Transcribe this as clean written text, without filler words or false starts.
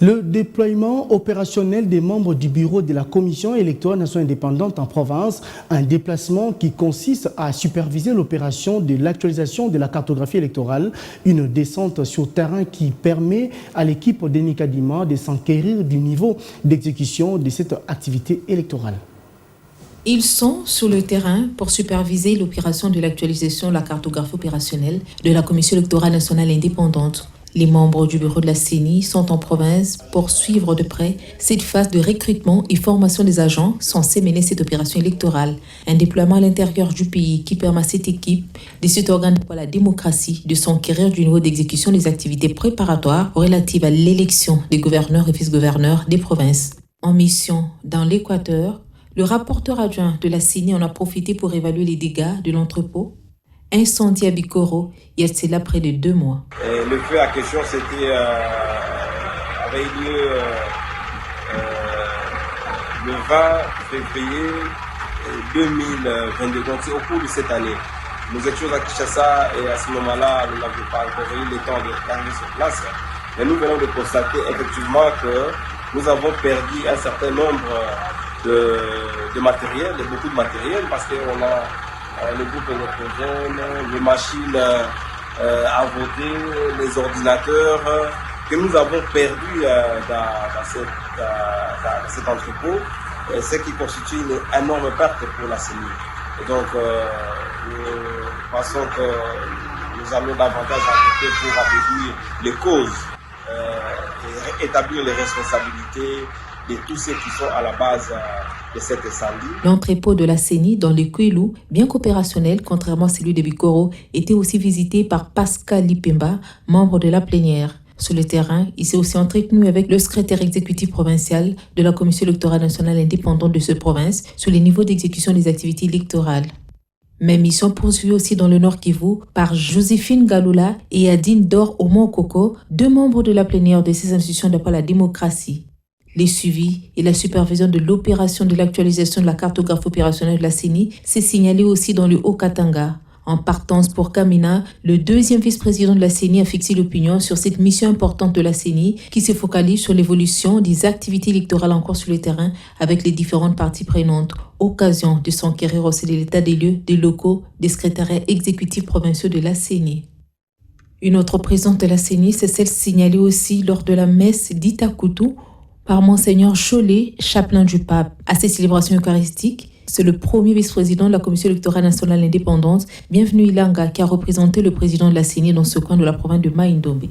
Le déploiement opérationnel des membres du bureau de la Commission électorale nationale indépendante en province, un déplacement qui consiste à superviser l'opération de l'actualisation de la cartographie électorale, une descente sur terrain qui permet à l'équipe d'Eni Kadima de s'enquérir du niveau d'exécution de cette activité électorale. Ils sont sur le terrain pour superviser l'opération de l'actualisation de la cartographie opérationnelle de la Commission électorale nationale indépendante. Les membres du bureau de la CENI sont en province pour suivre de près cette phase de recrutement et formation des agents censés mener cette opération électorale. Un déploiement à l'intérieur du pays qui permet à cette équipe de cet organe pour la démocratie de s'enquérir du niveau d'exécution des activités préparatoires relatives à l'élection des gouverneurs et vice-gouverneurs des provinces. En mission dans l'Équateur, le rapporteur adjoint de la CENI en a profité pour évaluer les dégâts de l'entrepôt incendié à Bikoro il y a cela près de 2 mois. Le feu à question avait eu lieu le 20 février 2022, donc c'est au cours de cette année. Nous étions à Kinshasa et à ce moment-là, nous n'avions pas encore eu le temps d'arriver sur place. Mais nous venons de constater effectivement que nous avons perdu un certain nombre de matériel, beaucoup de matériel, parce qu'on a le groupe électrogène, les machines à voter, les ordinateurs que nous avons perdus dans cet entrepôt, ce qui constitue une énorme perte pour la CENI. Et donc, nous pensons que nous allons davantage enquêter pour apaiser les causes et établir les responsabilités de tous ceux qui sont à la base de cet incendie. L'entrepôt de la CENI dans le Kouilou, bien qu'opérationnel, contrairement à celui de Bikoro, était aussi visité par Pascal Lipemba, membre de la plénière. Sur le terrain, il s'est aussi entretenu avec le secrétaire exécutif provincial de la Commission électorale nationale indépendante de cette province sur les niveaux d'exécution des activités électorales. Même mission poursuivie aussi dans le Nord Kivu par Joséphine Galula et Adine Dor Omokoko, 2 membres de la plénière de ces institutions d'appel à la démocratie. Les suivis et la supervision de l'opération de l'actualisation de la cartographie opérationnelle de la CENI s'est signalé aussi dans le Haut-Katanga. En partance pour Kamina, le 2e vice-président de la CENI a fixé l'opinion sur cette mission importante de la CENI qui se focalise sur l'évolution des activités électorales en cours sur le terrain avec les différentes parties prenantes. Occasion de s'enquérir aussi de l'état des lieux, des locaux, des secrétariats exécutifs provinciaux de la CENI. Une autre présence de la CENI, c'est celle signalée aussi lors de la messe d'Itakutu par Monseigneur Cholet, chapelain du pape. À ces célébrations eucharistiques, c'est le premier vice-président de la Commission électorale nationale indépendante, Bienvenu Ilanga, qui a représenté le président de la CENI dans ce coin de la province de Mai-Ndombe.